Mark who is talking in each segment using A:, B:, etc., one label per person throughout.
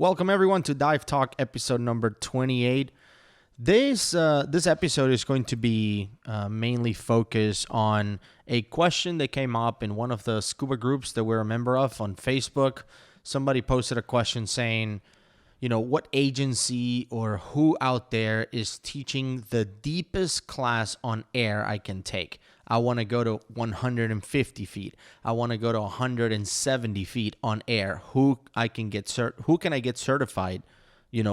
A: Welcome everyone to Dive Talk episode number 28. This episode is going to be mainly focused on a question that came up in one of the scuba groups that we're a member of on Facebook. Somebody posted a question saying, what agency or who out there is teaching the deepest class on air I can take? I want to go to 150 feet. I want to go to 170 feet on air. Who can I get certified,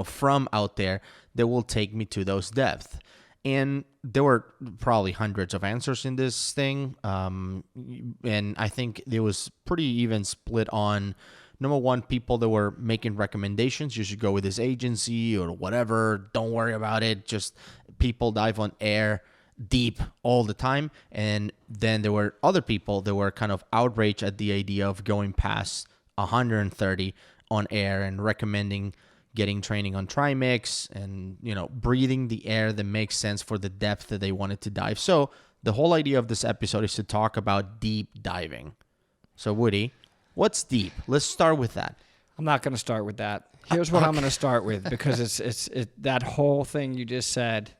A: from out there that will take me to those depths? And there were probably hundreds of answers in this thing. And I think it was pretty even split on, number one, people that were making recommendations. You should go with this agency or whatever. Don't worry about it. Just people dive on air deep all the time. And then there were other people that were kind of outraged at the idea of going past 130 on air and recommending getting training on Trimix and, breathing the air that makes sense for the depth that they wanted to dive. So the whole idea of this episode is to talk about deep diving. So Woody, what's deep? Let's start with that.
B: I'm not going to start with that. Here's what I'm going to start with, because it's that whole thing you just said,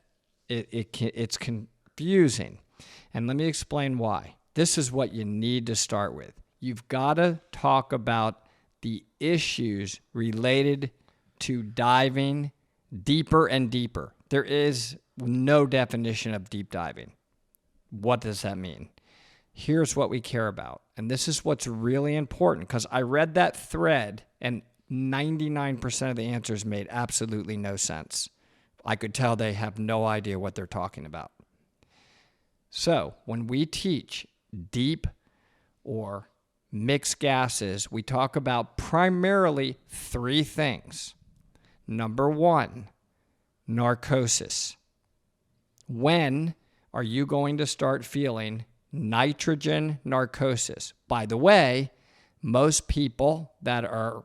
B: it's confusing. And let me explain why. This is what you need to start with. You've got to talk about the issues related to diving deeper and deeper. There is no definition of deep diving. What does that mean? Here's what we care about. And this is what's really important, because I read that thread and 99% of the answers made absolutely no sense. I could tell they have no idea what they're talking about. So when we teach deep or mixed gases, we talk about primarily three things. Number one, narcosis. When are you going to start feeling nitrogen narcosis? By the way, most people that are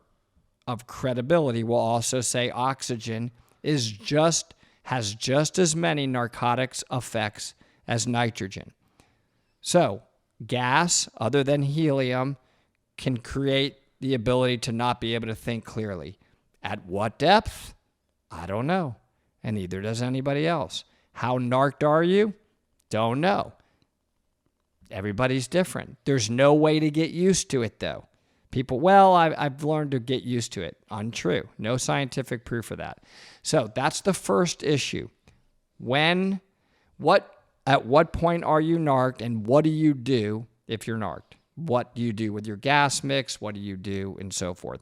B: of credibility will also say oxygen has just as many narcotics effects as nitrogen. So gas, other than helium, can create the ability to not be able to think clearly. At what depth? I don't know. And neither does anybody else. How narked are you? Don't know. Everybody's different. There's no way to get used to it, though. People, I've learned to get used to it. Untrue. No scientific proof of that. So that's the first issue. At what point are you narked, and what do you do if you're narked? What do you do with your gas mix? What do you do, and so forth?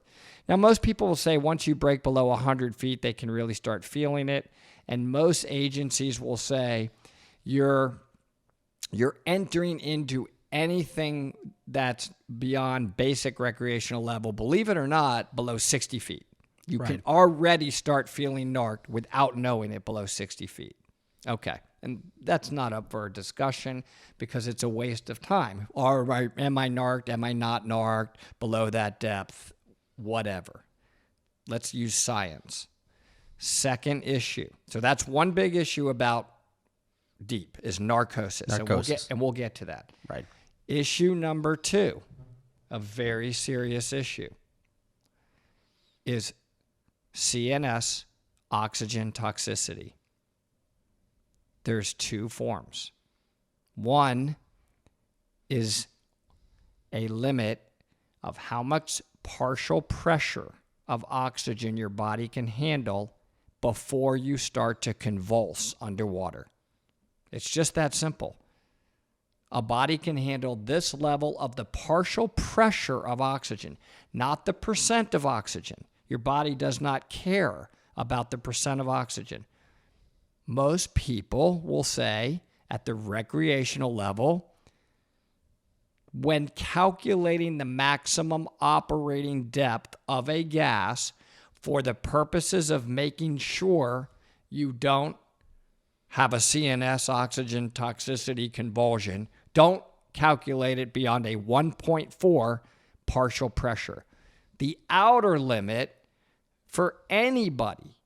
B: Now, most people will say once you break below 100 feet, they can really start feeling it. And most agencies will say you're entering into anything that's beyond basic recreational level, believe it or not, below 60 feet. You can already start feeling narked without knowing it below 60 feet. Okay. And that's not up for a discussion because it's a waste of time. Am I narked? Am I not narked? Below that depth? Whatever. Let's use science. Second issue. So that's one big issue about deep is narcosis. And we'll get to that.
A: Right.
B: Issue number two, a very serious issue, is CNS oxygen toxicity. There's two forms. One is a limit of how much partial pressure of oxygen your body can handle before you start to convulse underwater. It's just that simple. A body can handle this level of the partial pressure of oxygen, not the percent of oxygen. Your body does not care about the percent of oxygen. Most people will say at the recreational level, when calculating the maximum operating depth of a gas for the purposes of making sure you don't have a CNS oxygen toxicity convulsion, don't calculate it beyond a 1.4 partial pressure. The outer limit for anybody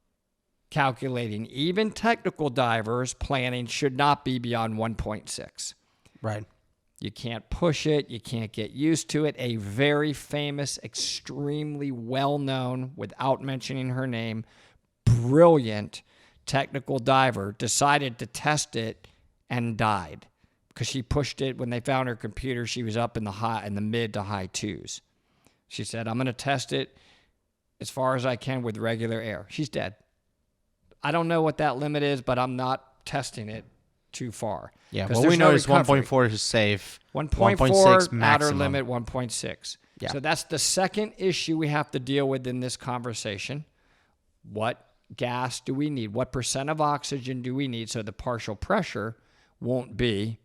B: calculating, even technical divers planning, should not be beyond 1.6.
A: Right.
B: You can't push it. You can't get used to it. A very famous, extremely well-known, without mentioning her name, brilliant technical diver decided to test it and died because she pushed it. When they found her computer, she was up in the mid to high twos. She said, I'm going to test it as far as I can with regular air. She's dead. I don't know what that limit is, but I'm not testing it too far.
A: Yeah, what we know is 1.4 is safe.
B: 1.4
A: maximum.
B: outer limit, 1.6.
A: Yeah.
B: So that's the second issue we have to deal with in this conversation. What gas do we need? What percent of oxygen do we need so the partial pressure won't be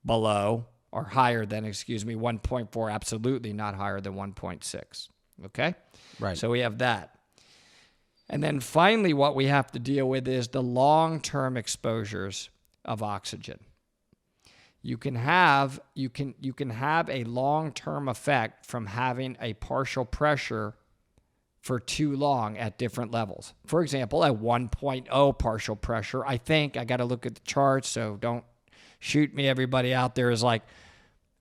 B: below or higher than, 1.4, absolutely not higher than 1.6. Okay?
A: Right.
B: So we have that. And then finally, what we have to deal with is the long-term exposures of oxygen. You can have a long-term effect from having a partial pressure for too long at different levels. For example, at 1.0 partial pressure, I got to look at the charts, so don't shoot me, everybody out there, is like,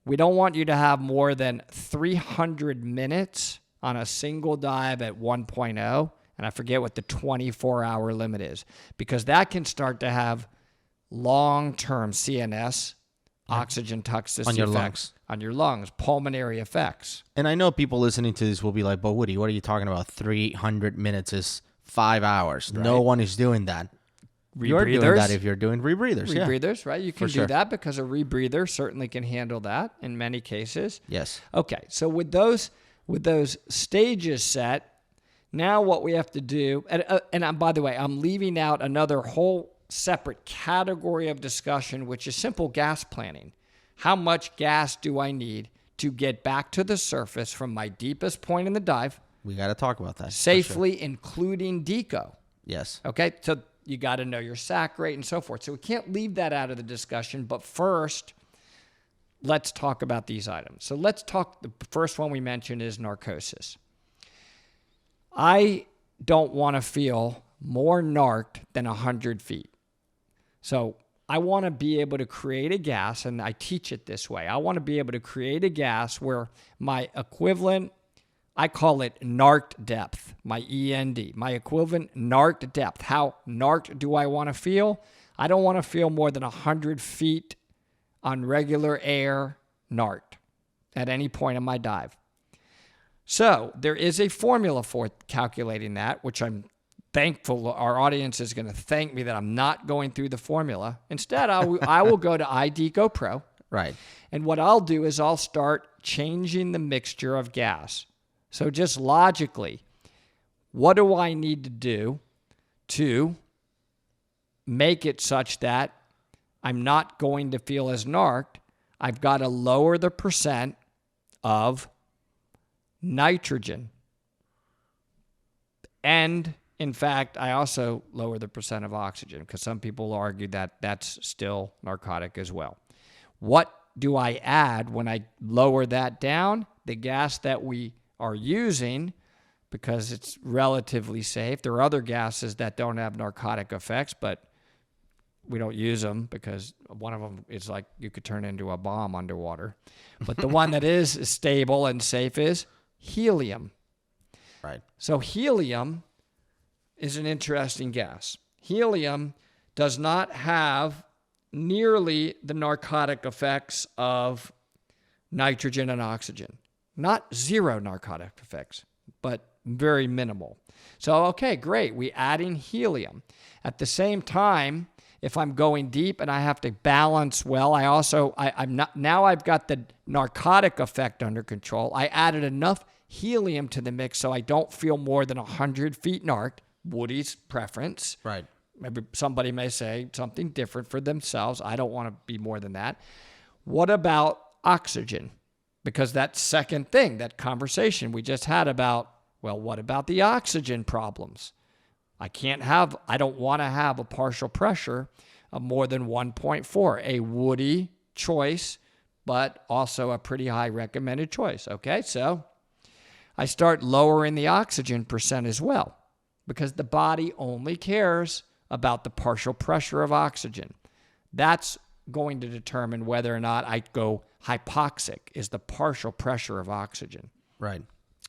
B: we don't want you to have more than 300 minutes on a single dive at 1.0, and I forget what the 24-hour limit is, because that can start to have long-term CNS, oxygen toxicity
A: on your
B: effects
A: lungs.
B: On your lungs, pulmonary effects.
A: And I know people listening to this will be like, but Woody, what are you talking about? 300 minutes is 5 hours. Right. No one is doing that. You're doing that if you're doing rebreathers.
B: Rebreathers,
A: yeah.
B: Right? You can do that because a rebreather certainly can handle that in many cases.
A: Yes.
B: Okay, so with those stages set, now what we have to do, and by the way, I'm leaving out another whole separate category of discussion, which is simple gas planning. How much gas do I need to get back to the surface from my deepest point in the dive?
A: We got to talk about that.
B: Safely, including deco.
A: Yes.
B: Okay, so you got to know your sac rate and so forth. So we can't leave that out of the discussion, but first, let's talk about these items. So the first one we mentioned is narcosis. I don't want to feel more narked than 100 feet. So I want to be able to create a gas, and I teach it this way. I want to be able to create a gas where my equivalent, I call it narked depth, my END, my equivalent narked depth. How narked do I want to feel? I don't want to feel more than 100 feet on regular air narked at any point in my dive. So there is a formula for calculating that, which I'm thankful our audience is going to thank me that I'm not going through the formula. Instead, I will go to iDeco Pro.
A: Right.
B: And what I'll do is I'll start changing the mixture of gas. So just logically, what do I need to do to make it such that I'm not going to feel as narked? I've got to lower the percent of nitrogen. And in fact, I also lower the percent of oxygen because some people argue that that's still narcotic as well. What do I add when I lower that down? The gas that we are using, because it's relatively safe. There are other gases that don't have narcotic effects, but we don't use them because one of them is like you could turn into a bomb underwater. But the one that is stable and safe is helium.
A: Right.
B: So helium is an interesting gas. Helium does not have nearly the narcotic effects of nitrogen and oxygen. Not zero narcotic effects, but very minimal. So, okay, great. We add in helium. At the same time, if I'm going deep and I have to balance well, now I've got the narcotic effect under control. I added enough helium to the mix so I don't feel more than 100 feet narked. Woody's preference.
A: Right.
B: Maybe somebody may say something different for themselves. I don't want to be more than that. What about oxygen? Because that second thing, that conversation we just had about, well, what about the oxygen problems? I don't want to have a partial pressure of more than 1.4. A Woody choice, but also a pretty high recommended choice. Okay, so I start lowering the oxygen percent as well, because the body only cares about the partial pressure of oxygen. That's going to determine whether or not I go hypoxic, is the partial pressure of oxygen.
A: Right.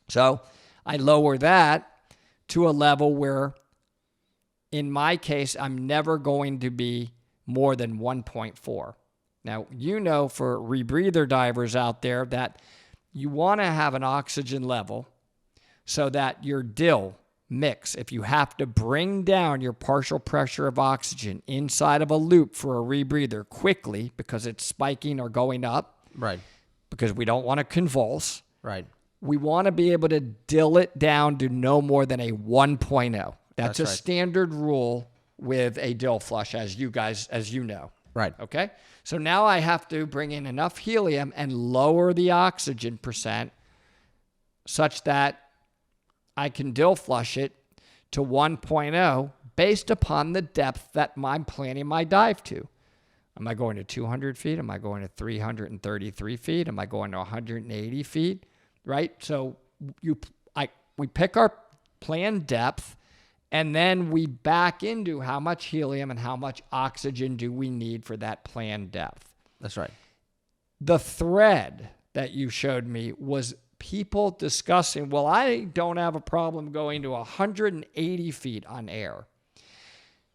B: So I lower that to a level where, in my case, I'm never going to be more than 1.4. Now, for rebreather divers out there that you want to have an oxygen level so that your DIL mix, if you have to bring down your partial pressure of oxygen inside of a loop for a rebreather quickly because it's spiking or going up,
A: Right.
B: because we don't want to convulse.
A: Right.
B: We want to be able to DIL it down to no more than a 1.0. That's a
A: right.
B: standard rule with a DIL flush, as you know.
A: Right.
B: Okay? So now I have to bring in enough helium and lower the oxygen percent such that I can DIL flush it to 1.0 based upon the depth that I'm planning my dive to. Am I going to 200 feet? Am I going to 333 feet? Am I going to 180 feet? Right? So we pick our planned depth, and then we back into how much helium and how much oxygen do we need for that planned depth.
A: That's right.
B: The thread that you showed me was people discussing, well, I don't have a problem going to 180 feet on air.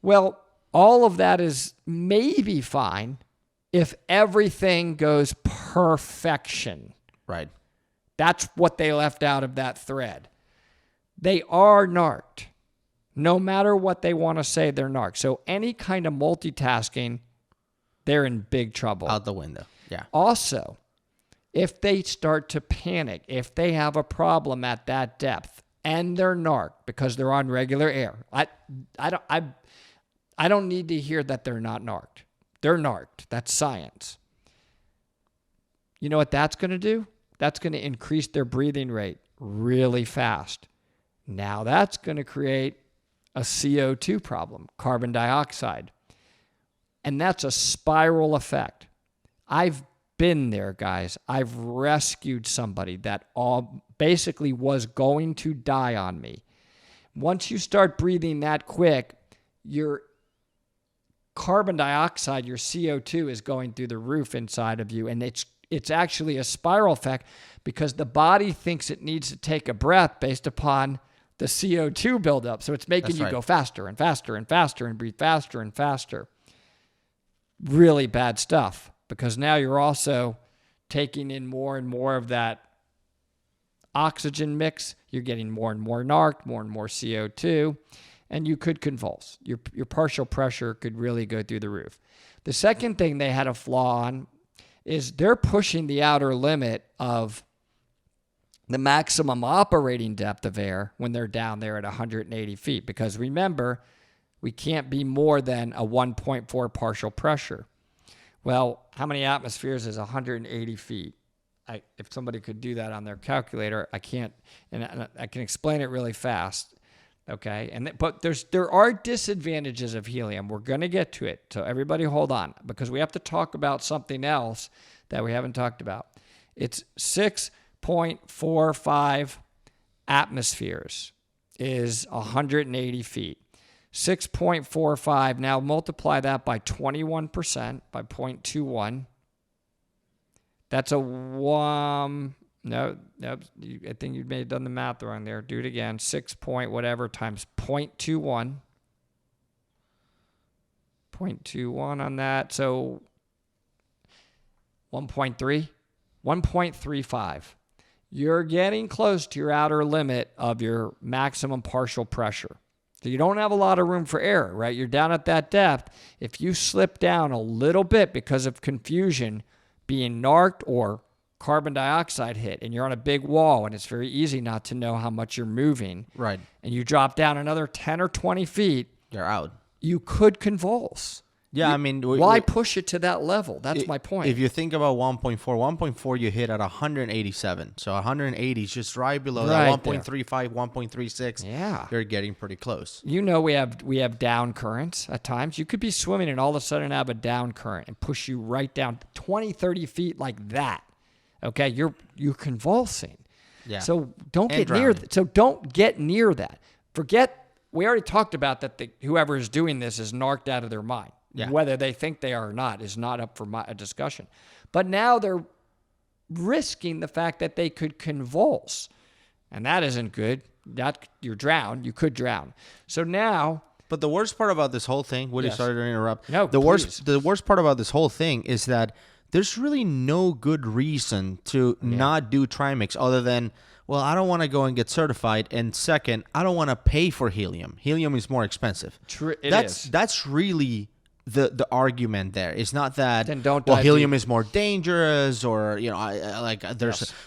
B: Well, all of that is maybe fine if everything goes perfection.
A: Right.
B: That's what they left out of that thread. They are narked. No matter what they want to say, they're narked. So any kind of multitasking, they're in big trouble.
A: Out the window. Yeah.
B: Also, if they start to panic, if they have a problem at that depth and they're narked because they're on regular air, I don't need to hear that they're not narked. They're narked. That's science. You know what that's going to do? That's going to increase their breathing rate really fast. Now that's going to create a CO2 problem, carbon dioxide. And that's a spiral effect. I've been there, guys. I've rescued somebody that basically was going to die on me. Once you start breathing that quick, your carbon dioxide, your CO2 is going through the roof inside of you. And it's actually a spiral effect because the body thinks it needs to take a breath based upon the CO2 buildup. So it's making you go faster and faster and faster and breathe faster and faster. Really bad stuff, because now you're also taking in more and more of that oxygen mix. You're getting more and more narked, more and more CO2, and you could convulse. Your partial pressure could really go through the roof. The second thing they had a flaw on is they're pushing the outer limit of the maximum operating depth of air when they're down there at 180 feet. Because remember, we can't be more than a 1.4 partial pressure. Well, how many atmospheres is 180 feet? If somebody could do that on their calculator, I can't, and I can explain it really fast. Okay, but there are disadvantages of helium. We're going to get to it, so everybody hold on, because we have to talk about something else that we haven't talked about. It's 6.45 atmospheres is 180 feet. 6.45, now multiply that by 21%, by 0.21. That's a no, I think you may have done the math wrong there. Do it again. 6 point whatever times 0.21. 0.21 on that. So 1.3, 1.35. You're getting close to your outer limit of your maximum partial pressure. So you don't have a lot of room for error, right? You're down at that depth. If you slip down a little bit because of confusion, being narked or carbon dioxide hit, and you're on a big wall, and it's very easy not to know how much you're moving.
A: Right.
B: And you drop down another 10 or 20 feet.
A: You're out.
B: You could convulse.
A: Yeah, I mean...
B: Why push it to that level? That's my point.
A: If you think about 1.4 you hit at 187. So 180 is just right below that 1.35, 1.36.
B: Yeah.
A: You're getting pretty close.
B: You know we have down currents at times. You could be swimming and all of a sudden have a down current and push you right down 20, 30 feet like that. Okay? You're convulsing.
A: Yeah.
B: So don't get near that. Forget... We already talked about that whoever is doing this is narked out of their mind.
A: Yeah.
B: Whether they think they are or not is not up for a discussion. But now they're risking the fact that they could convulse, and that isn't good. You're drowned. You could drown. So now...
A: But the worst part about this whole thing, Woody,
B: Yes.
A: sorry to interrupt.
B: No,
A: the
B: please.
A: worst part about this whole thing is that there's really no good reason to not do trimix other than, well, I don't want to go and get certified, and second, I don't want to pay for helium. Helium is more expensive. That's really the argument there. It's not that
B: Then don't
A: well,
B: dive
A: helium
B: deep.
A: is more dangerous, or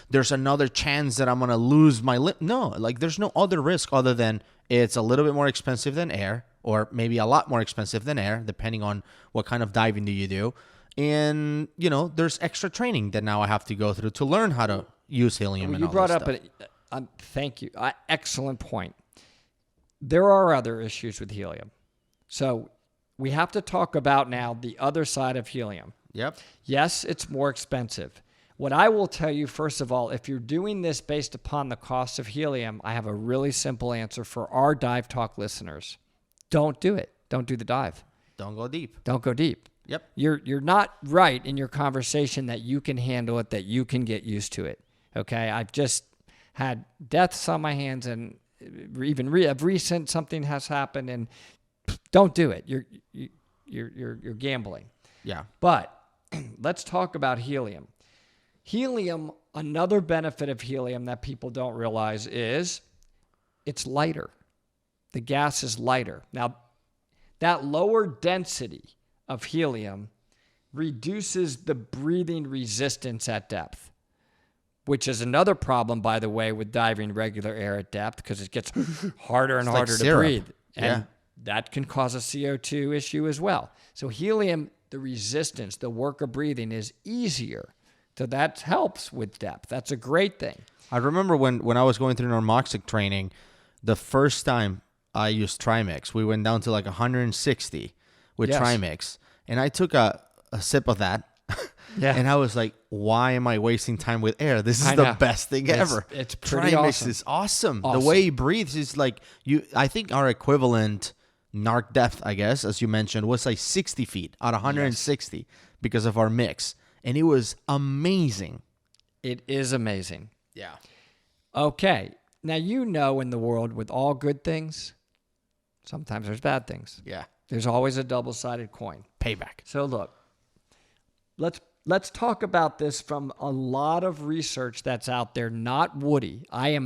A: there's another chance that I'm gonna lose my lip. No, like there's no other risk other than it's a little bit more expensive than air, or maybe a lot more expensive than air, depending on what kind of diving do you do. And there's extra training that now I have to go through to learn how to use helium.
B: Well,
A: and
B: you
A: all
B: brought
A: that
B: up
A: stuff.
B: thank you. Excellent point. There are other issues with helium. So we have to talk about now the other side of helium.
A: Yep.
B: Yes, it's more expensive. What I will tell you, first of all, if you're doing this based upon the cost of helium, I have a really simple answer for our Dive Talk listeners. Don't do it. Don't do the dive.
A: Don't go deep.
B: Don't go deep.
A: Yep.
B: You're not right in your conversation that you can handle it, that you can get used to it. Okay? I've just had deaths on my hands, and even of recent something has happened, and don't do it. You're gambling.
A: Yeah.
B: But let's talk about helium. Helium, another benefit of helium that people don't realize is it's lighter. The gas is lighter. Now, that lower density of helium reduces the breathing resistance at depth, which is another problem, by the way, with diving regular air at depth, because it gets harder and harder to breathe. And that can cause a CO2 issue as well. So helium, the resistance, the work of breathing is easier. So that helps with depth. That's a great thing.
A: I remember when I was going through normoxic training, the first time I used Trimix, we went down to like 160 with Trimix, and I took a sip of that, and I was like, why am I wasting time with air? This is the best thing ever.
B: It's pretty
A: Trimix
B: awesome.
A: is awesome. The way he breathes is like, I think our equivalent narc depth, I guess, as you mentioned, was like 60 feet at 160 because of our mix. And it was amazing.
B: It is amazing.
A: Yeah.
B: Okay. Now, in the world with all good things, sometimes there's bad things.
A: Yeah.
B: There's always a double-sided coin.
A: Payback.
B: So look, let's talk about this from a lot of research that's out there, not Woody. I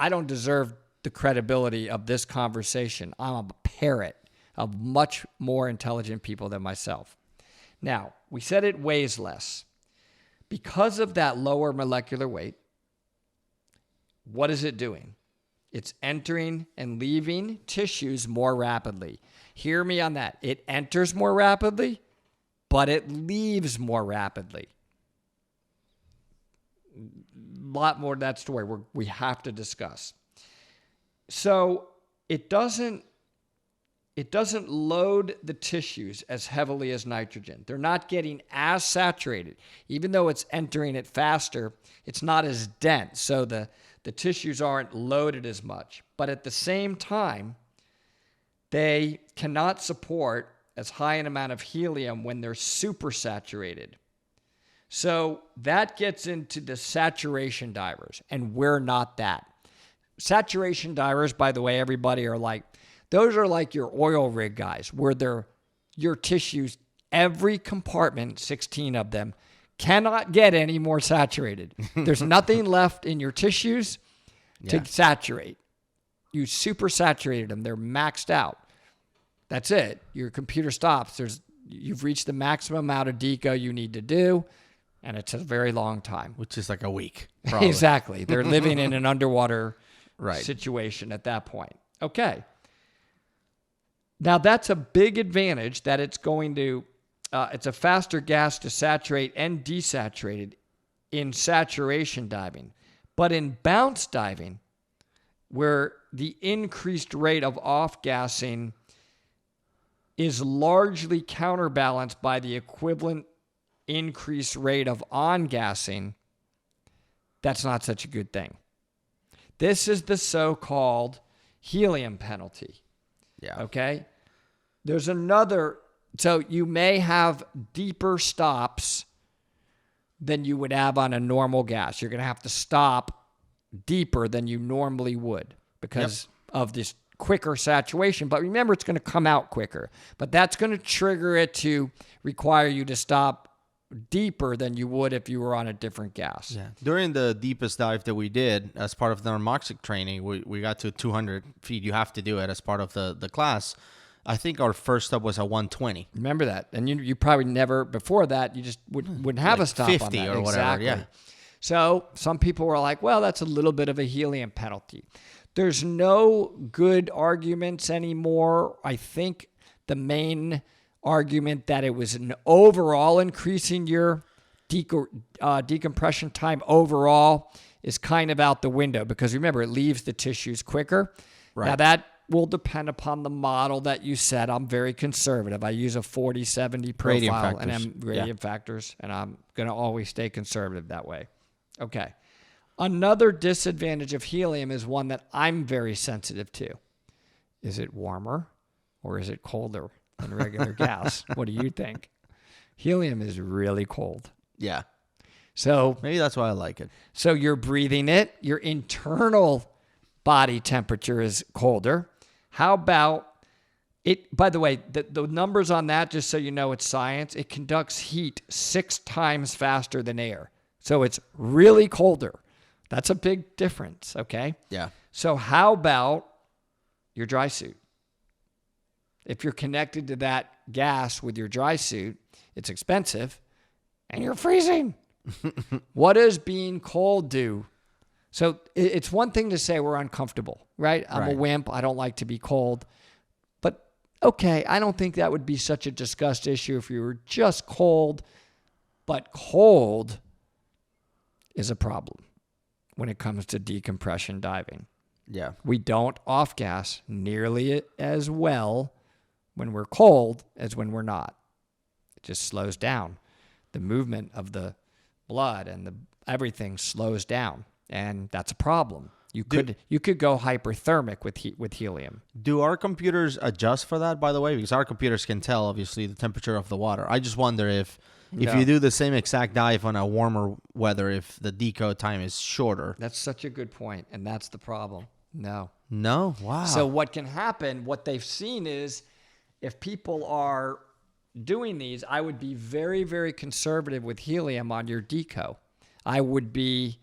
B: don't deserve the credibility of this conversation. I'm a parrot of much more intelligent people than myself. Now, we said it weighs less. Because of that lower molecular weight, what is it doing? It's entering and leaving tissues more rapidly. Hear me on that. It enters more rapidly, but it leaves more rapidly. A lot more to that story we have to discuss. So it doesn't load the tissues as heavily as nitrogen. They're not getting as saturated. Even though it's entering it faster, it's not as dense. So the tissues aren't loaded as much. But at the same time, they cannot support as high an amount of helium when they're supersaturated. So that gets into the saturation divers, and we're not that. Saturation divers, by the way, everybody those are like your oil rig guys, where your tissues, every compartment, 16 of them, cannot get any more saturated. There's nothing left in your tissues to saturate. You super saturated them. They're maxed out. That's it. Your computer stops. You've reached the maximum amount of deco you need to do, and it's a very long time.
A: Which is like a week, probably.
B: Exactly. They're living in an underwater situation at that point. Okay. Now, that's a big advantage that it's going to, it's a faster gas to saturate and desaturate in saturation diving. But in bounce diving, where the increased rate of off-gassing is largely counterbalanced by the equivalent increased rate of on-gassing, that's not such a good thing. This is the so-called helium penalty.
A: Yeah.
B: Okay? There's another. So you may have deeper stops than you would have on a normal gas. You're going to have to stop deeper than you normally would because of this quicker saturation. But remember, it's going to come out quicker. But that's going to trigger it to require you to stop deeper than you would if you were on a different gas.
A: Yeah. During the deepest dive that we did as part of the normoxic training, we got to 200 feet. You have to do it as part of the class. I think our first stop was at 120.
B: Remember that. And you probably never, before that, you just wouldn't have
A: like
B: a stop
A: 50
B: on that.
A: or whatever,
B: exactly.
A: yeah.
B: So some people were like, well, that's a little bit of a helium penalty. There's no good arguments anymore. I think the main argument that it was an overall increasing your decompression time overall is kind of out the window because remember, it leaves the tissues quicker.
A: Right.
B: Now that will depend upon the model that you set. I'm very conservative. I use a 40-70 profile and I'm gradient factors, and I'm going to always stay conservative that way. Okay. Another disadvantage of helium is one that I'm very sensitive to. Is it warmer or is it colder than regular gas? What do you think? Helium is really cold.
A: Yeah.
B: So
A: maybe that's why I like it.
B: So you're breathing it. Your internal body temperature is colder. How about it? By the way, the numbers on that, just so you know, it's science. It conducts heat 6 times faster than air. So it's really colder. That's a big difference, okay?
A: Yeah.
B: So how about your dry suit? If you're connected to that gas with your dry suit, it's expensive and you're freezing. What does being cold do? So it's one thing to say we're uncomfortable, right? I'm a wimp. I don't like to be cold. But okay, I don't think that would be such a discussed issue if you were just cold. But cold is a problem when it comes to decompression diving.
A: Yeah.
B: We don't off-gas nearly as well when we're cold as when we're not. It just slows down. The movement of the blood and everything slows down, and that's a problem. You could go hyperthermic with helium.
A: Do our computers adjust for that, by the way? Because our computers can tell, obviously, the temperature of the water. I just wonder if you do the same exact dive on a warmer weather, if the decode time is shorter.
B: That's such a good point, and that's the problem. No.
A: Wow.
B: So what can happen, what they've seen is if people are doing these, I would be very, very conservative with helium on your deco. I would be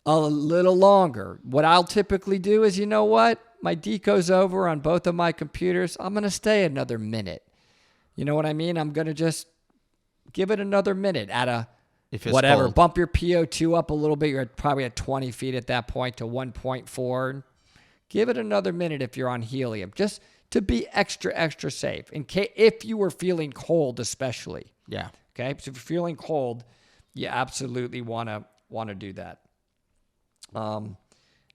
B: a little longer. What I'll typically do is, you know what? My deco's over on both of my computers. I'm going to stay another minute. You know what I mean? I'm going to just give it another minute at a whatever.
A: Cold.
B: Bump your PO2 up a little bit. You're probably at 20 feet at that point to 1.4. Give it another minute if you're on helium, just to be extra, extra safe. In case if you were feeling cold, especially.
A: Yeah.
B: Okay. So if you're feeling cold, you absolutely want to do that.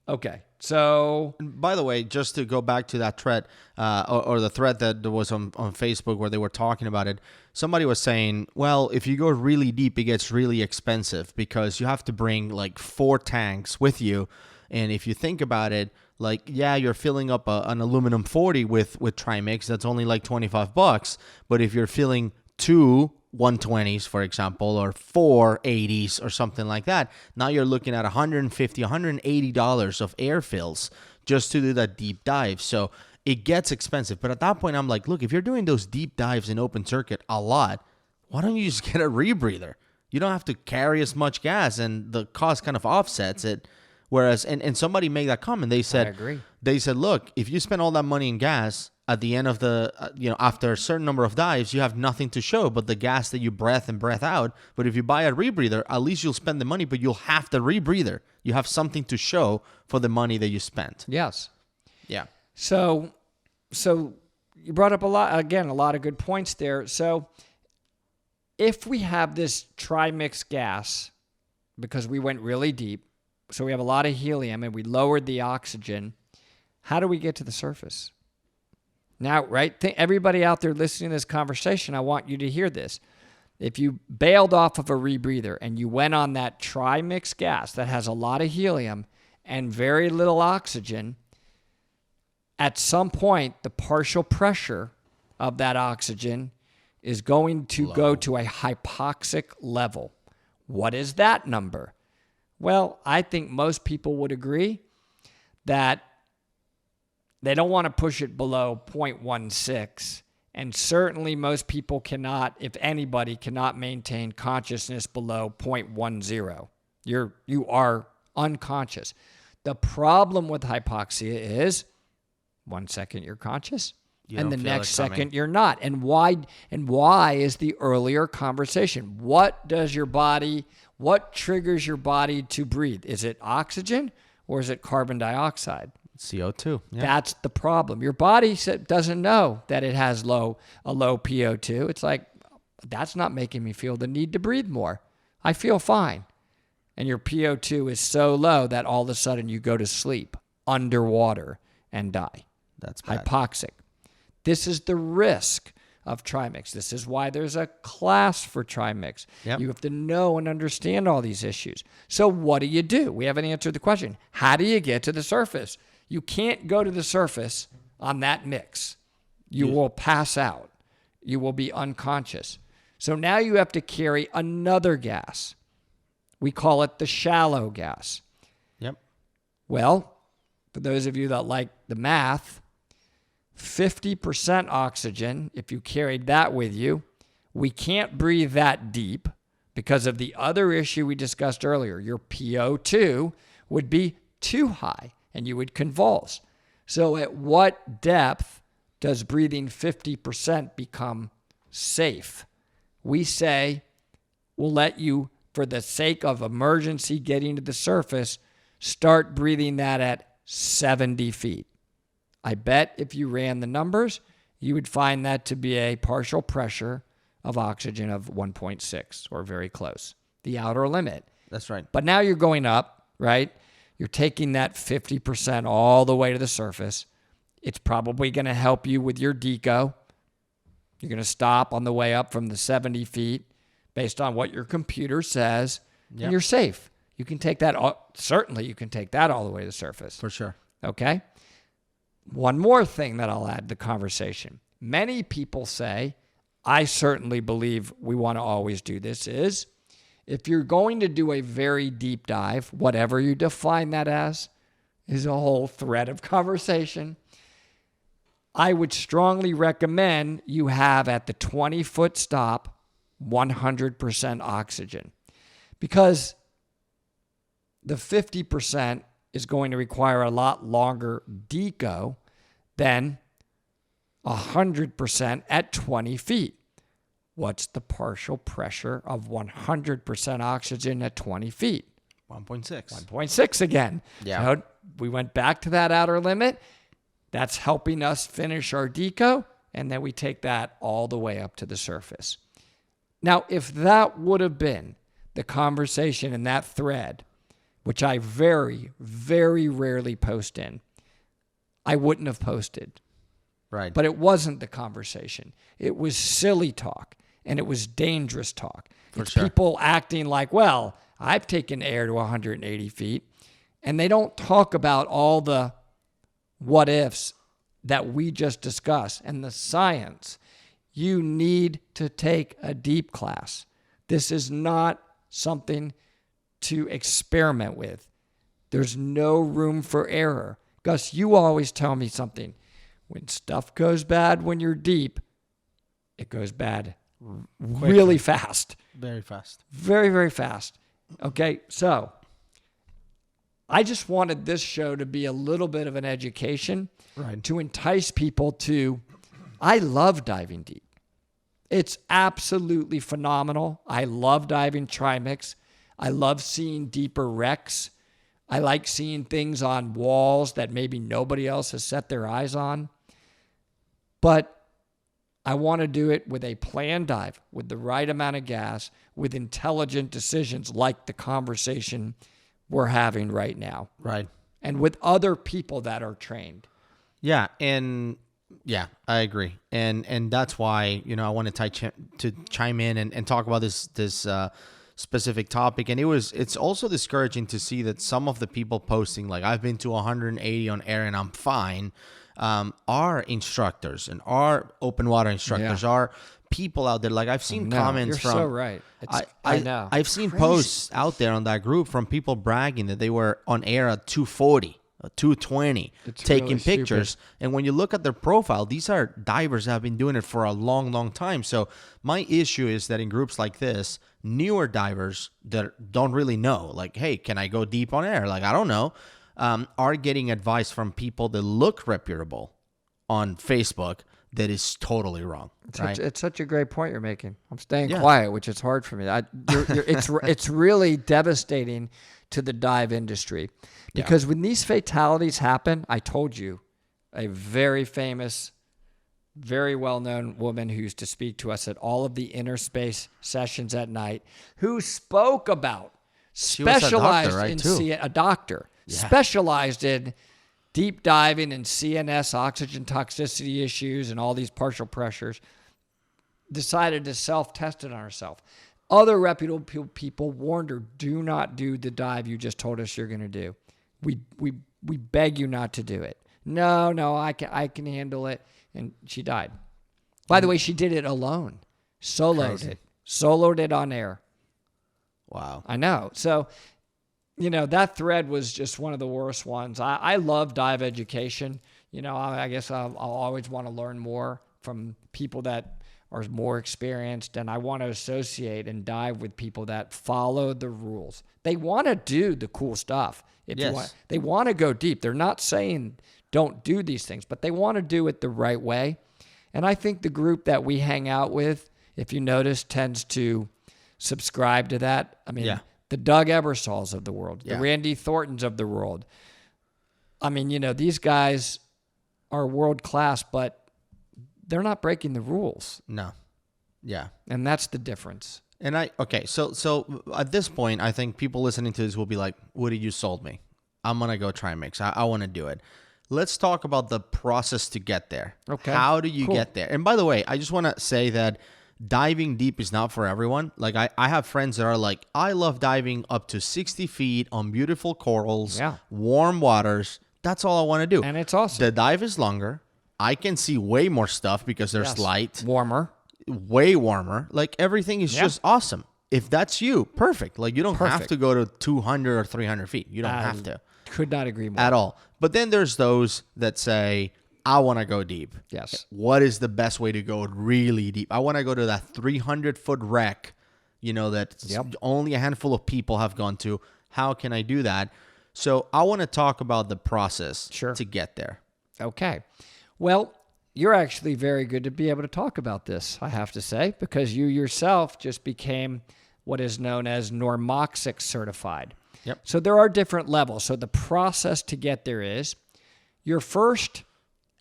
B: Okay. So,
A: and by the way, just to go back to that thread, or the thread that was on Facebook where they were talking about it, somebody was saying, well, if you go really deep, it gets really expensive because you have to bring like 4 tanks with you. And if you think about it, like, yeah, you're filling up an aluminum 40 with Trimix. That's only like $25. But if you're filling 2 120s, for example, or 4 80s or something like that, now you're looking at $150, $180 of air fills just to do that deep dive. So it gets expensive. But at that point, I'm like, look, if you're doing those deep dives in open circuit a lot, why don't you just get a rebreather? You don't have to carry as much gas, and the cost kind of offsets it. Whereas, and somebody made that comment. They said,
B: I agree.
A: They said, look, if you spend all that money in gas, at the end of the, after a certain number of dives, you have nothing to show but the gas that you breath out. But if you buy a rebreather, at least you'll spend the money, but you'll have the rebreather. You have something to show for the money that you spent.
B: Yes.
A: Yeah.
B: So you brought up a lot of good points there. So if we have this trimix gas, because we went really deep, so we have a lot of helium and we lowered the oxygen, how do we get to the surface? Now, right, everybody out there listening to this conversation, I want you to hear this. If you bailed off of a rebreather and you went on that trimix gas that has a lot of helium and very little oxygen, at some point, the partial pressure of that oxygen is going to go to a hypoxic level. What is that number? Well, I think most people would agree that they don't want to push it below 0.16. And certainly most people cannot, if anybody, cannot maintain consciousness below 0.10. You are unconscious. The problem with hypoxia is 1 second you're conscious, and the next second you're not. And why is the earlier conversation? What triggers your body to breathe? Is it oxygen or is it carbon dioxide?
A: CO2. Yeah.
B: That's the problem. Your body doesn't know that it has a low PO2. It's like, that's not making me feel the need to breathe more. I feel fine. And your PO2 is so low that all of a sudden you go to sleep underwater and die.
A: That's bad.
B: Hypoxic. This is the risk of trimix. This is why there's a class for trimix.
A: Yep.
B: You have to know and understand all these issues. So what do? We haven't answered the question. How do you get to the surface? You can't go to the surface on that mix. You will pass out. You will be unconscious. So now you have to carry another gas. We call it the shallow gas.
A: Yep.
B: Well, for those of you that like the math, 50% oxygen, if you carried that with you, we can't breathe that deep because of the other issue we discussed earlier. Your PO2 would be too high and you would convulse. So at what depth does breathing 50% become safe? We say we'll let you, for the sake of emergency getting to the surface, start breathing that at 70 feet. I bet if you ran the numbers, you would find that to be a partial pressure of oxygen of 1.6 or very close, the outer limit.
A: That's right.
B: But now you're going up, right? You're taking that 50% all the way to the surface. It's probably going to help you with your deco. You're going to stop on the way up from the 70 feet based on what your computer says, and you're safe. You can take that, certainly you can take that all the way to the surface.
A: For sure.
B: Okay? One more thing that I'll add to the conversation. Many people say, I certainly believe we want to always do this, is if you're going to do a very deep dive, whatever you define that as, is a whole thread of conversation. I would strongly recommend you have at the 20-foot stop 100% oxygen, because the 50% is going to require a lot longer deco than 100% at 20 feet. What's the partial pressure of 100% oxygen at 20 feet?
A: 1.6.
B: 1.6 again.
A: Yeah.
B: So we went back to that outer limit. That's helping us finish our deco, and then we take that all the way up to the surface. Now, if that would have been the conversation in that thread, which I very, very rarely post in, I wouldn't have posted.
A: Right.
B: But it wasn't the conversation. It was silly talk, and it was dangerous talk. It's people acting like, well, I've taken air to 180 feet, and they don't talk about all the what ifs that we just discussed and the science. You need to take a deep class. This is not something to experiment with. There's no room for error. Gus, you always tell me something. When stuff goes bad when you're deep, it goes bad really fast.
A: Very fast.
B: Very, very fast. Okay, so I just wanted this show to be a little bit of an education,
A: right,
B: to entice people to, I love diving deep. It's absolutely phenomenal. I love diving trimix. I love seeing deeper wrecks. I like seeing things on walls that maybe nobody else has set their eyes on. But I want to do it with a planned dive, with the right amount of gas, with intelligent decisions like the conversation we're having right now.
A: Right.
B: And with other people that are trained.
A: Yeah, and yeah, I agree. And that's why, I want to chime in and talk about this specific topic. And it's also discouraging to see that some of the people posting, like, I've been to 180 on air and I'm fine. Our instructors and our open water instructors are people out there. Like I've seen comments
B: you're
A: from.
B: so right. I know.
A: I've seen posts out there on that group from people bragging that they were on air at 240. 220 taking
B: really
A: pictures.
B: stupid.
A: And when you look at their profile, these are divers that have been doing it for a long time. So my issue is that in groups like this, newer divers that don't really know, like, hey, can I go deep on air? Like, I don't know, are getting advice from people that look reputable on Facebook that is totally wrong. Right?
B: It's such a great point you're making. I'm staying quiet, which is hard for me. It's really devastating to the dive industry because when these fatalities happen, I told you, a very famous, very well-known woman who used to speak to us at all of the inner space sessions at night, who spoke about, specialized a doctor, specialized in deep diving and CNS oxygen toxicity issues and all these partial pressures, decided to self-test it on herself. Other reputable people warned her, do not do the dive you just told us you're going to do. We beg you not to do it. No, I can handle it. And she died. By the way, she did it alone. Soloed it on air.
A: Wow.
B: I know. So, that thread was just one of the worst ones. I love dive education. I guess I'll always want to learn more from people that are more experienced, and I want to associate and dive with people that follow the rules. They want to do the cool stuff. They want to go deep. They're not saying don't do these things, but they want to do it the right way. And I think the group that we hang out with, if you notice, tends to subscribe to that. I mean, the Doug Ebersols of the world, the Randy Thorntons of the world. I mean, these guys are world class, but they're not breaking the rules.
A: No. Yeah.
B: And that's the difference.
A: And so at this point, I think people listening to this will be like, Woody, you sold me. I'm going to go try and mix. I want to do it. Let's talk about the process to get there.
B: Okay.
A: How do you get there? And by the way, I just want to say that diving deep is not for everyone. Like I have friends that are like, I love diving up to 60 feet on beautiful corals, warm waters. That's all I want to do.
B: And it's awesome.
A: The dive is longer. I can see way more stuff because there's light. Way warmer. Like everything is just awesome. If that's you, perfect. Like you don't have to go to 200 or 300 feet. You don't have to.
B: Could not agree more.
A: At all. But then there's those that say, I want to go deep.
B: Yes.
A: What is the best way to go really deep? I want to go to that 300-foot wreck, that only a handful of people have gone to. How can I do that? So I want to talk about the process to get there.
B: Okay. Well, you're actually very good to be able to talk about this, I have to say, because you yourself just became what is known as normoxic certified.
A: Yep.
B: So there are different levels. So the process to get there is your first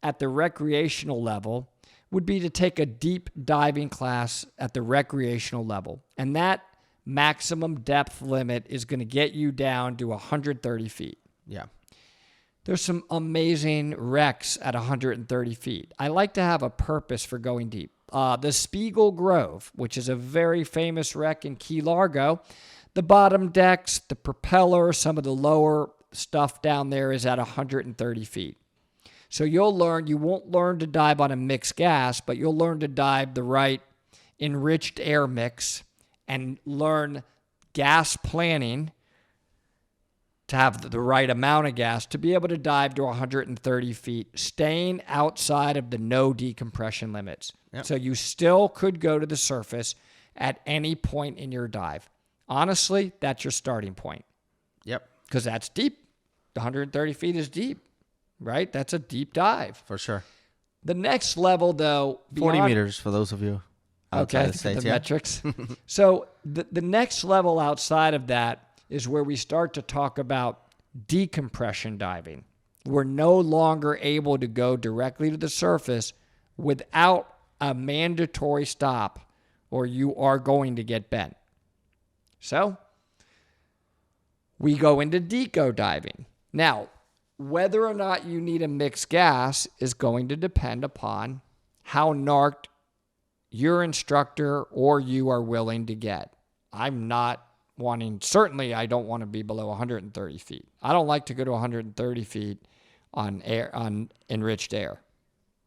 B: at the recreational level would be to take a deep diving class at the recreational level. And that maximum depth limit is going to get you down to 130 feet.
A: Yeah.
B: There's some amazing wrecks at 130 feet. I like to have a purpose for going deep. The Spiegel Grove, which is a very famous wreck in Key Largo, the bottom decks, the propeller, some of the lower stuff down there is at 130 feet. So you won't learn to dive on a mixed gas, but you'll learn to dive the right enriched air mix and learn gas planning to have the right amount of gas to be able to dive to 130 feet, staying outside of the no decompression limits. Yep. So you still could go to the surface at any point in your dive. Honestly, that's your starting point.
A: Yep.
B: Because that's deep. 130 feet is deep, right? That's a deep dive.
A: For sure.
B: The next level, though...
A: 40 meters for those of you outside the States.
B: The metrics. So the next level outside of that is where we start to talk about decompression diving. We're no longer able to go directly to the surface without a mandatory stop, or you are going to get bent. So we go into deco diving. Now, whether or not you need a mixed gas is going to depend upon how narked your instructor or you are willing to get. Certainly I don't want to be below 130 feet. I don't like to go to 130 feet on enriched air.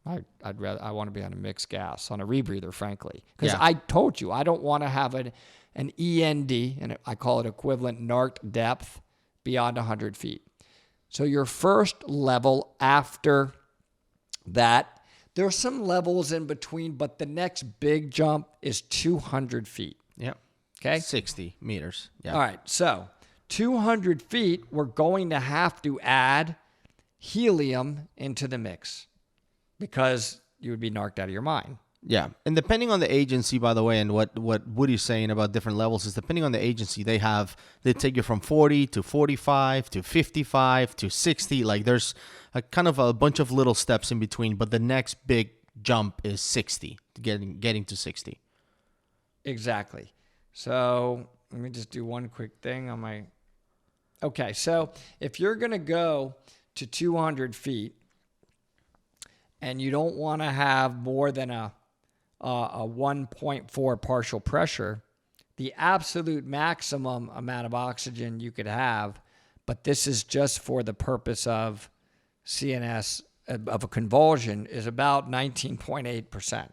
B: I want to be on a mixed gas, on a rebreather, frankly, because I told you I don't want to have an END, and I call it equivalent narked depth beyond 100 feet. So your first level after that, there are some levels in between, but the next big jump is 200 feet.
A: Yep.
B: Okay.
A: 60 meters. Yeah.
B: All right. So 200 feet, we're going to have to add helium into the mix because you would be narked out of your mind.
A: Yeah. And depending on the agency, by the way, and what Woody's saying about different levels is depending on the agency, they take you from 40 to 45 to 55 to 60. Like there's a kind of a bunch of little steps in between, but the next big jump is 60, getting to 60.
B: Exactly. So let me just do one quick thing on my... Okay, so if you're going to go to 200 feet and you don't want to have more than a 1.4 partial pressure, the absolute maximum amount of oxygen you could have, but this is just for the purpose of CNS, of a convulsion, is about 19.8%.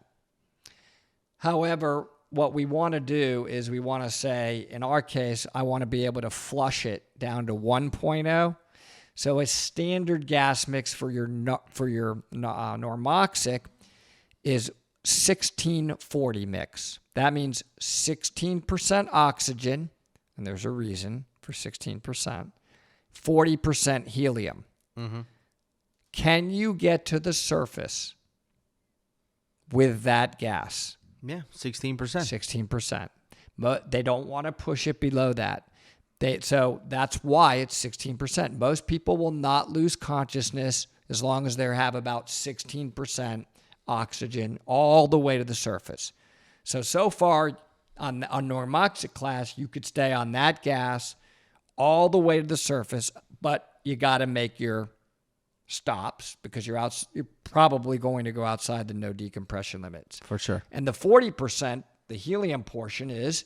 B: However, what we want to do is we want to say, in our case, I want to be able to flush it down to 1.0. So a standard gas mix for your normoxic is 1640 mix. That means 16% oxygen, and there's a reason for 16%, 40% helium.
A: Mm-hmm.
B: Can you get to the surface with that gas?
A: Yeah, 16%.
B: 16%. But they don't want to push it below that. So that's why it's 16%. Most people will not lose consciousness as long as they have about 16% oxygen all the way to the surface. So far on normoxic class, you could stay on that gas all the way to the surface, but you got to make your stops because you're probably going to go outside the no decompression limits.
A: For sure.
B: And the 40%, the helium portion, is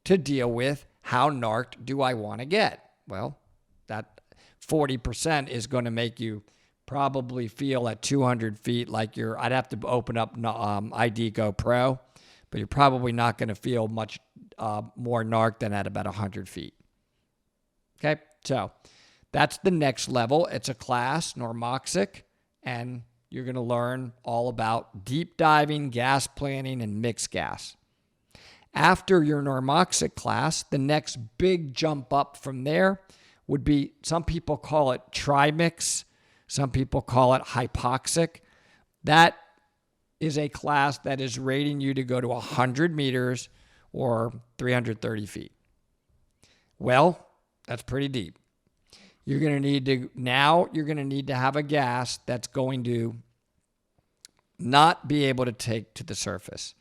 B: to deal with how narked do I want to get? Well, that 40% is going to make you probably feel at 200 feet like I'd have to open up ID Go Pro, but you're probably not going to feel much more narked than at about 100 feet. Okay, so that's the next level. It's a class, normoxic, and you're going to learn all about deep diving, gas planning, and mixed gas. After your normoxic class, the next big jump up from there would be, some people call it trimix, some people call it hypoxic. That is a class that is rating you to go to 100 meters or 330 feet. Well, that's pretty deep. You're going to need to have a gas that's going to not be able to take to the surface.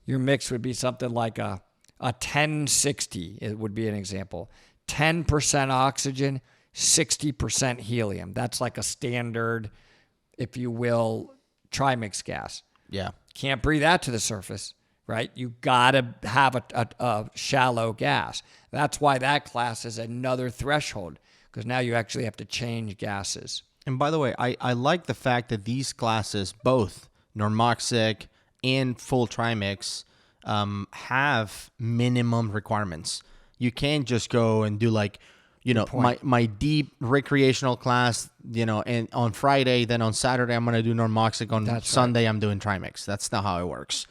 B: Your mix would be something like a 1060, it would be an example. 10% oxygen, 60% helium. That's like a standard, if you will, trimix gas.
A: Yeah.
B: Can't breathe that to the surface, right? You got to have a shallow gas. That's why that class is another threshold, because now you actually have to change gases.
A: And by the way, I like the fact that these classes, both normoxic and full trimix, have minimum requirements. You can't just go and do my deep recreational class, and on Friday, then on Saturday, I'm going to do normoxic. On Sunday, I'm doing trimix. That's not how it works.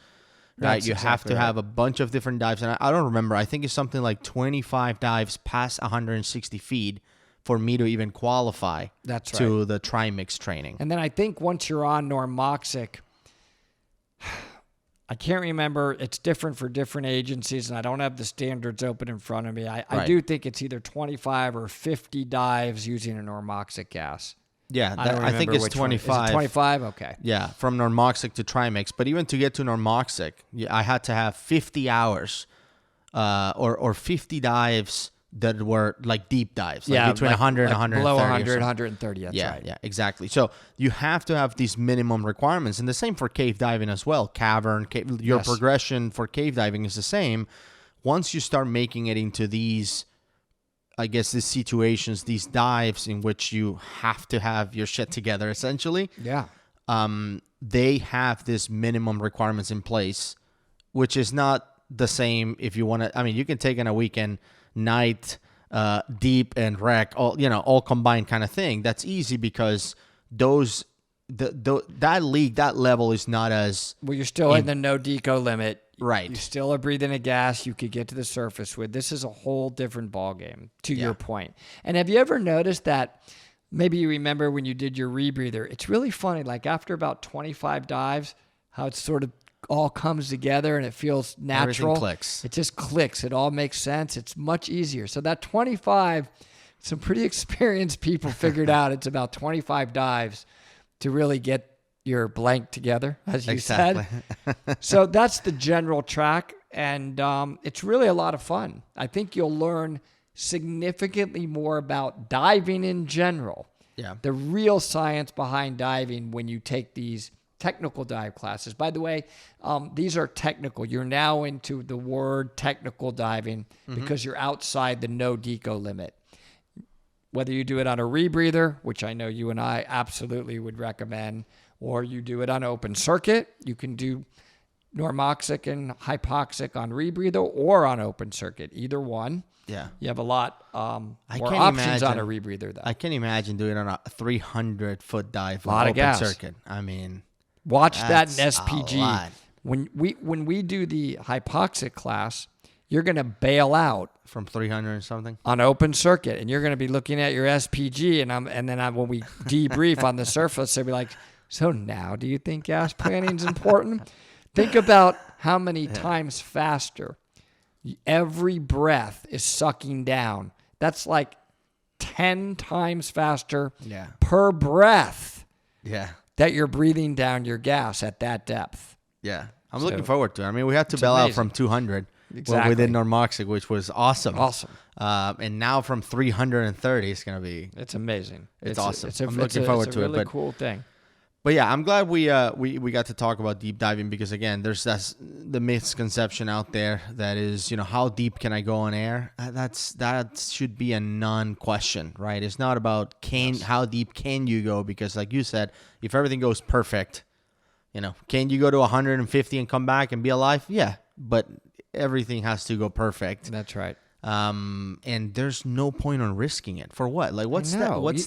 A: Right? You have to have a bunch of different dives. And I don't remember. I think it's something like 25 dives past 160 feet for me to even qualify to the trimix training.
B: And then I think once you're on normoxic, I can't remember. It's different for different agencies, and I don't have the standards open in front of me. I do think it's either 25 or 50 dives using a normoxic gas.
A: Yeah, I think it's 25.
B: Is it 25? Okay.
A: Yeah, from normoxic to trimix. But even to get to normoxic, I had to have 50 hours or 50 dives that were like deep dives, between 100 and 130.
B: Below 100, 130, that's right.
A: Yeah, exactly. So you have to have these minimum requirements. And the same for cave diving as well. Cavern, your progression for cave diving is the same. Once you start making it into these I guess, these situations, these dives in which you have to have your shit together, essentially.
B: Yeah.
A: They have this minimum requirements in place, which is not the same if you want to. I mean, you can take in a weekend, night, deep, and rec, all combined kind of thing. That's easy because that league, that level is not as
B: well. You're still in the no deco limit.
A: Right.
B: You still are breathing a gas you could get to the surface with. This is a whole different ballgame, to your point. And have you ever noticed that, maybe you remember when you did your rebreather, it's really funny, like after about 25 dives, how it sort of all comes together and it feels natural.
A: Everything clicks.
B: It just clicks. It all makes sense. It's much easier. So that 25, some pretty experienced people figured out it's about 25 dives to really get your blank together, as you said. So that's the general track, and it's really a lot of fun. I think you'll learn significantly more about diving in general.
A: Yeah.
B: The real science behind diving when you take these technical dive classes. By the way, these are technical. You're now into the word technical diving because you're outside the no deco limit. Whether you do it on a rebreather, which I know you and I absolutely would recommend, or you do it on open circuit, you can do normoxic and hypoxic on rebreather or on open circuit, either one.
A: Yeah.
B: You have a lot more options on a rebreather, though.
A: I can't imagine doing it on a 300-foot dive
B: on open gas.
A: Circuit. I mean,
B: watch that in SPG.
A: A lot.
B: When we do the hypoxic class, you're going to bail out
A: from 300 and something
B: on open circuit, and you're going to be looking at your SPG, and then when we debrief on the surface, they'll be like, so now do you think gas planning is important? Think about how many times faster every breath is sucking down. That's like 10 times faster per breath that you're breathing down your gas at that depth.
A: Yeah. I'm looking forward to it. I mean, we have to bail out from 200 within normoxic, which was awesome. And now from 330, it's going to be...
B: It's amazing.
A: It's awesome. I'm looking forward to it.
B: It's a really cool thing.
A: But yeah, I'm glad we got to talk about deep diving because, again, there's the misconception out there that is, how deep can I go on air? That should be a non-question, right? It's not about how deep can you go, because like you said, if everything goes perfect, can you go to 150 and come back and be alive? Yeah, but everything has to go perfect.
B: That's right.
A: And there's no point on risking it. For what? Like, what's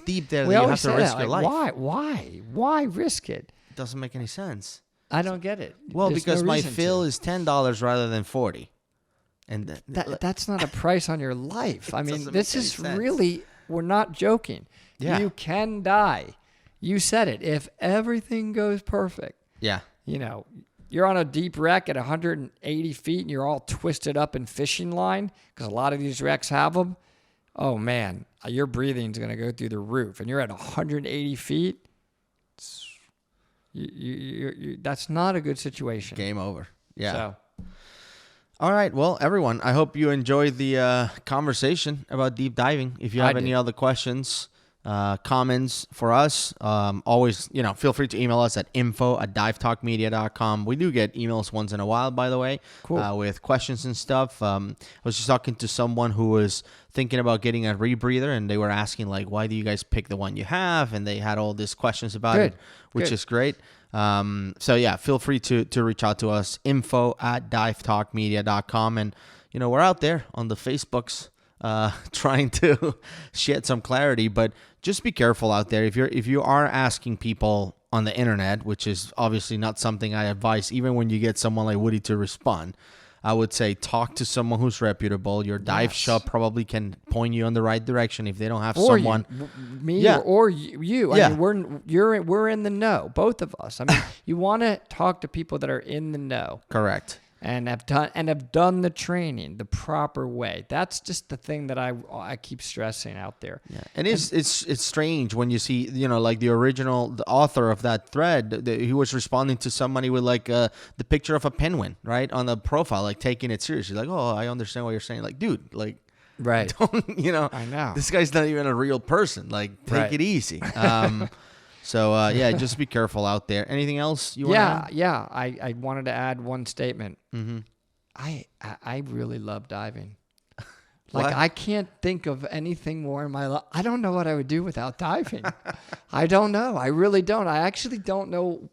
A: deep there that you have to risk your life?
B: Why risk it?
A: It doesn't make any sense.
B: I don't get it.
A: Well, there's because my fill is $10 rather than $40. And
B: that's not a price on your life. I mean, this is really, we're not joking.
A: Yeah.
B: You can die. You said it. If everything goes perfect.
A: Yeah.
B: You're on a deep wreck at 180 feet and you're all twisted up in fishing line, because a lot of these wrecks have them. Oh, man, your breathing's going to go through the roof. And you're at 180 feet. That's not a good situation.
A: Game over. Yeah.
B: So.
A: All right. Well, everyone, I hope you enjoyed the conversation about deep diving. If you have any other questions, comments for us, always, feel free to email us at info@divetalkmedia.com. We do get emails once in a while, by the way, with questions and stuff. I was just talking to someone who was thinking about getting a rebreather, and they were asking, like, why do you guys pick the one you have? And they had all these questions about it, which is great. So yeah, feel free to reach out to us, info@divetalkmedia.com. And, we're out there on the Facebooks, trying to shed some clarity, but just be careful out there. If you are asking people on the internet, which is obviously not something I advise, even when you get someone like Woody to respond, I would say talk to someone who's reputable. Your dive shop probably can point you in the right direction if they don't have someone.
B: Or you. I mean, we're in the know, both of us. I mean, you want to talk to people that are in the know.
A: Correct.
B: And have done the training the proper way. That's just the thing that I keep stressing out there.
A: Yeah, and it's strange when you see, like the author of that thread, he was responding to somebody with like the picture of a penguin, right, on the profile, like taking it seriously, like, oh, I understand what you're saying, like, dude, like,
B: right,
A: don't,
B: I know
A: this guy's not even a real person, like, take it easy. So, just be careful out there. Anything else you want to add?
B: Yeah. I wanted to add one statement.
A: Mm-hmm.
B: I really love diving. Like,
A: What?
B: I can't think of anything more in my life. I don't know what I would do without diving. I don't know. I really don't. I actually don't know.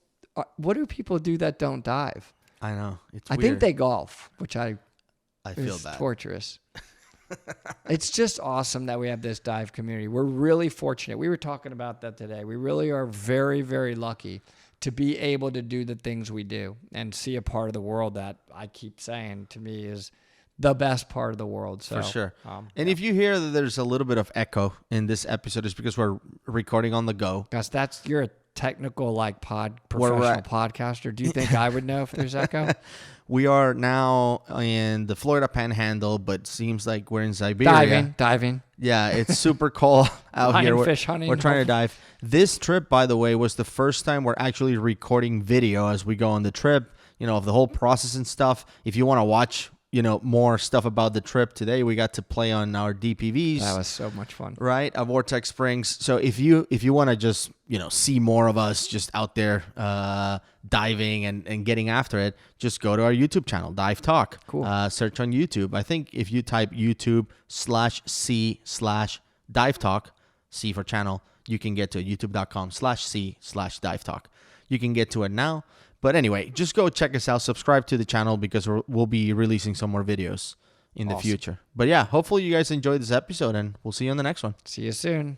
B: What do people do that don't dive?
A: I know. It's
B: I
A: weird.
B: think they golf, which
A: I feel
B: is
A: bad.
B: torturous. It's just awesome that we have this dive community. We're really fortunate. We were talking about that today. We really are very, very lucky to be able to do the things we do and see a part of the world that I keep saying to me is the best part of the world. So,
A: For sure. And if you hear that there's a little bit of echo in this episode, it's because we're recording on the go.
B: Gus, you're a technical professional podcaster. Do you think I would know if there's echo?
A: We are now in the Florida Panhandle, but seems like we're in Siberia.
B: Diving.
A: Yeah, it's super cold out here.
B: Fish hunting.
A: We're trying to dive. This trip, by the way, was the first time we're actually recording video as we go on the trip, of the whole process and stuff. If you want to watch, more stuff about the trip today, we got to play on our DPVs.
B: That was so much fun.
A: Right, at Vortex Springs. So if you want to just, see more of us just out there diving and getting after it, just go to our YouTube channel, Dive Talk.
B: Cool.
A: Search on YouTube. I think if you type YouTube/C/Dive Talk, C for channel, you can get to youtube.com/C/Dive Talk. You can get to it now. But anyway, just go check us out. Subscribe to the channel because we'll be releasing some more videos in the future. But yeah, hopefully you guys enjoyed this episode, and we'll see you on the next one.
B: See you soon.